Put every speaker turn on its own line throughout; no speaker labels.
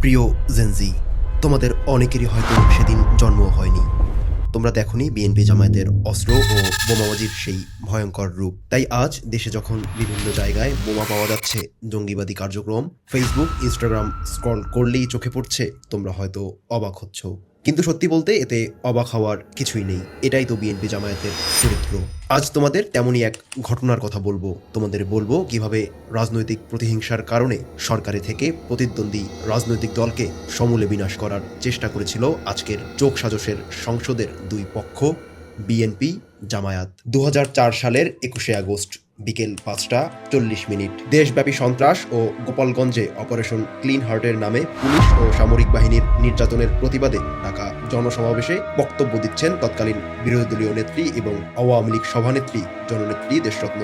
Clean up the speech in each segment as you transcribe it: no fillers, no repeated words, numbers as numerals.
প্রিয় জেনজি, তোমাদের অনেকেরই হয়তো সেদিন জন্ম হয়নি। তোমরা দেখোনি বিএনপি জামায়াতের অস্ত্র ও বোমাবাজির সেই ভয়ঙ্কর রূপ। তাই আজ দেশে যখন বিভিন্ন জায়গায় বোমা পাওয়া যাচ্ছে, জঙ্গিবাদী কার্যক্রম ফেসবুক, ইনস্টাগ্রাম স্ক্রল করলেই চোখে পড়ছে, তোমরা হয়তো অবাক হচ্ছ। কিন্তু সত্যি বলতে এতে অবাক হওয়ার কিছুই নেই। এটাই তো বিএনপি জামায়াতের চরিত্র। আজ তোমাদের তেমনই এক ঘটনার কথা বলবো। তোমাদের বলবো কিভাবে রাজনৈতিক প্রতিহিংসার কারণে সরকারে থেকে প্রতিদ্বন্দ্বী রাজনৈতিক দলকে সমূলে বিনাশ করার চেষ্টা করেছিল আজকের চোখ সাজসের সংসদের দুই পক্ষ, বিএনপি জামায়াত। ২০০৪ সালের ২১শে আগস্ট বিকেল ৫টা ৪০ মিনিট দেশব্যাপী সন্ত্রাস ও গোপালগঞ্জে অপারেশন ক্লিন হার্টের নামে পুলিশ ও সামরিক বাহিনীর নির্যাতনের প্রতিবাদে ঢাকা জনসমাবেশে বক্তব্য দিচ্ছেন তৎকালীন বিরোধী দলীয় নেত্রী এবং আওয়ামী লীগ সভানেত্রী জননেত্রী দেশরত্ন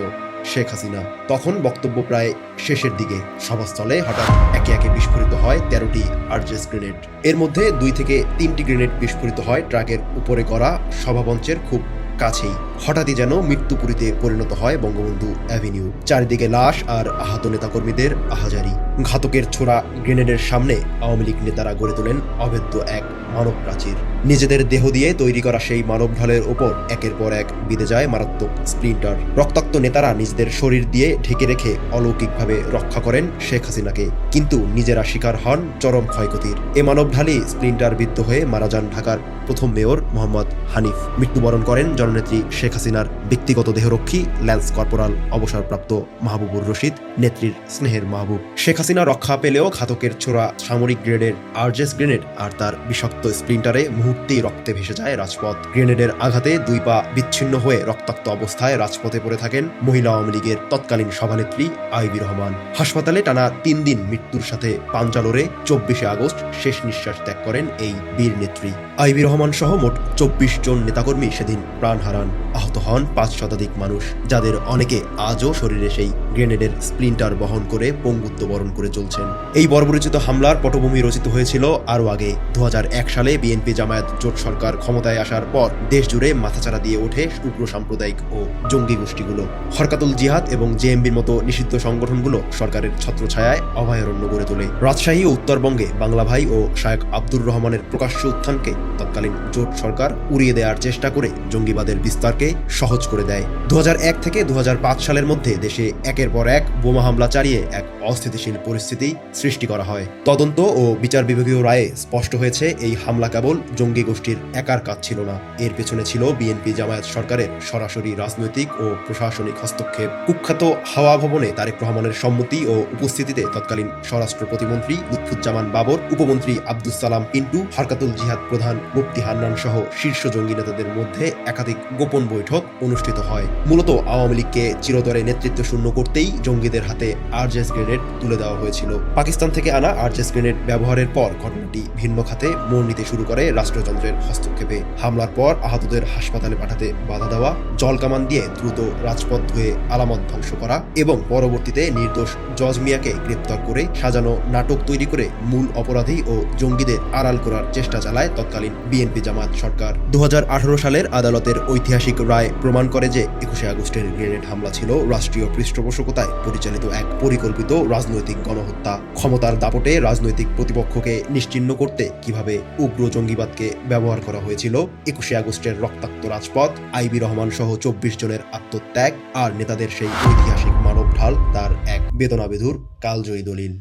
শেখ হাসিনা। তখন বক্তব্য প্রায় শেষের দিকে সভাস্থলে হঠাৎ একে একে বিস্ফোরিত হয় ১৩টি আরজেস গ্রেনেড। এর মধ্যে ২ থেকে ৩টি গ্রেনেড বিস্ফোরিত হয় ট্রাকের উপরে করা সভামঞ্চের খুব কাছেই। হঠাৎই যেন মৃত্যুপুরীতে পরিণত হয় বঙ্গবন্ধু অ্যাভিনিউ। চারিদিকে লাশ আর আহত নেতাকর্মীদের আহাজারি। ঘাতকের ছোড়া গ্রেনেডের সামনে আওয়ামী লীগ নেতারা গড়ে তোলেন অভেদ্য এক মানব প্রাচীর। নিজেদের দেহ দিয়ে তৈরি করা সেই মানব ঢলের ওপর একের পর এক বিঁধে যায় মারাত্মক স্প্লিন্টার। রক্তাক্ত নেতারা নিজেদের শরীর দিয়ে ঢেকে রেখে অলৌকিকভাবে রক্ষা করেন শেখ হাসিনাকে, কিন্তু নিজেরা শিকার হন চরম ক্ষয়ক্ষতির। এ মানব ঢালি স্প্লিন্টার বিদ্ধ হয়ে মারা যান ঢাকার প্রথম মেয়র মোহাম্মদ হানিফ। মৃত্যুবরণ করেন জননেত্রী শেখ হাসিনার ব্যক্তিগত দেহরক্ষী ল্যান্স কর্পোরাল অবসরপ্রাপ্ত মাহবুবুর রশিদ, নেত্রীর স্নেহের মাহবুব। শেখ হাসিনা রক্ষা পেলেও ঘাতকের ছোড়া সামরিক গ্রেনেডের আরজেস গ্রেনেড আর তার বিষাক্ত স্প্লিন্টারে মুহূর্তেই রক্তে ভেসে যায় রাজপথ। গ্রেনেডের আঘাতে ২ পা বিচ্ছিন্ন হয়ে রক্তাক্ত অবস্থায় রাজপথে পড়ে থাকেন মহিলা আওয়ামী লীগের তৎকালীন সভানেত্রী আইবি রহমান। হাসপাতালে টানা ৩ দিন মৃত্যুর সাথে পাঞ্জা লড়ে ২৪শে আগস্ট শেষ নিঃশ্বাস ত্যাগ করেন এই বীর নেত্রী। আইবি রহমান সহ মোট ২৪ জন নেতাকর্মী সেদিন প্রাণ হারান। আহত হন ৫ শতাধিক মানুষ, যাদের অনেকে আজও শরীরে সেই গ্রেনেডের স্প্লিন্টার বহন করে পঙ্গুত্ব বরণ করে চলছেন। এই বর্বরচিত হামলার পটভূমি রচিত হয়েছিল আরও আগে। ২০০১ সালে বিএনপি জামায়াত জোট সরকার ক্ষমতায় আসার পর দেশ জুড়ে মাথাচাড়া দিয়ে ওঠে উগ্র সাম্প্রদায়িক ও জঙ্গি গোষ্ঠীগুলো। হরকাতুল জিহাদ এবং জেএমবির মতো নিষিদ্ধ সংগঠনগুলো সরকারের ছত্রছায়ায় অভয়ারণ্য গড়ে তোলে। রাজশাহী ও উত্তরবঙ্গে বাংলা ভাই ও শায়েখ আব্দুর রহমানের প্রকাশ্য উত্থানকে তৎকালীন জোট সরকার উড়িয়ে দেওয়ার চেষ্টা করে জঙ্গিবাদের বিস্তারকে সহজ করে দেয়। ২০০১ থেকে ২০০৫ সালের মধ্যে দেশে একের পর এক বোমা হামলা চালিয়ে এক অস্থিতিশীল পরিস্থিতি সৃষ্টি করা হয়। তদন্ত ও বিচার বিভাগীয় রায়ে স্পষ্ট হয়েছে এই হামলা কেবল জঙ্গি গোষ্ঠীর একার কাজ ছিল না, এর পেছনে ছিল বিএনপি জামায়াত সরকারের সরাসরি রাজনৈতিক ও প্রশাসনিক হস্তক্ষেপ। কুখ্যাত হাওয়া ভবনে তারেক রহমানের সম্মতি ও উপস্থিতিতে তৎকালীন স্বরাষ্ট্র প্রতিমন্ত্রী লুৎফুজ্জামান বাবর, উপমন্ত্রী আব্দুস সালাম পিন্টু, হরকাতুল জিহাদ প্রধান মুফতি হান্নান সহ শীর্ষ জঙ্গি নেতাদের মধ্যে একাধিক গোপন বৈঠক অনুষ্ঠিত হয়। মূলত আওয়ামী লীগকে চিরতরে নেতৃত্ব শূন্য করতেই জঙ্গিদের হাতে আরজেস গ্রেনেড তুলে দেওয়া হয়েছিল। পাকিস্তান থেকে আনা আরজেস গ্রেনেড ব্যবহারের পর ঘটনাটি ভিন্ন খাতে মোড় নিতে শুরু করে রাষ্ট্রযন্ত্রের হস্তক্ষেপে। হামলার পর আহতদের হাসপাতালে পাঠাতে বাধা দেওয়া, জলকামান দিয়ে দ্রুত রাজপথ ধুয়ে আলামত ধ্বংস করা এবং পরবর্তীতে নির্দোষ জজ মিয়াকে গ্রেপ্তার করে সাজানো নাটক তৈরি করে মূল অপরাধী ও জঙ্গিদের আড়াল করার চেষ্টা চালায় তৎকালীন বিএনপি জামায়াত সরকার। ২০১৮ সালের আদালতের ঐতিহাসিক রায় প্রমাণ করে যে ২১শে আগস্টের গ্রেনেড হামলা ছিল রাষ্ট্রীয় পৃষ্ঠপোষকতায় পরিচালিত এক পরিকল্পিত রাজনৈতিক গণহত্যা। ক্ষমতার দাপটে রাজনৈতিক প্রতিপক্ষকে নিশ্চিহ্ন করতে কিভাবে উগ্র জঙ্গিবাদকে ব্যবহার করা হয়েছিল, ২১শে আগস্টের রক্তাক্ত রাজপথ, আইবি রহমান সহ ২৪ জনের আত্মত্যাগ আর নেতাদের সেই ঐতিহাসিক মানব ঢাল তার এক বেদনাবিধুর কালজয়ী দলিল।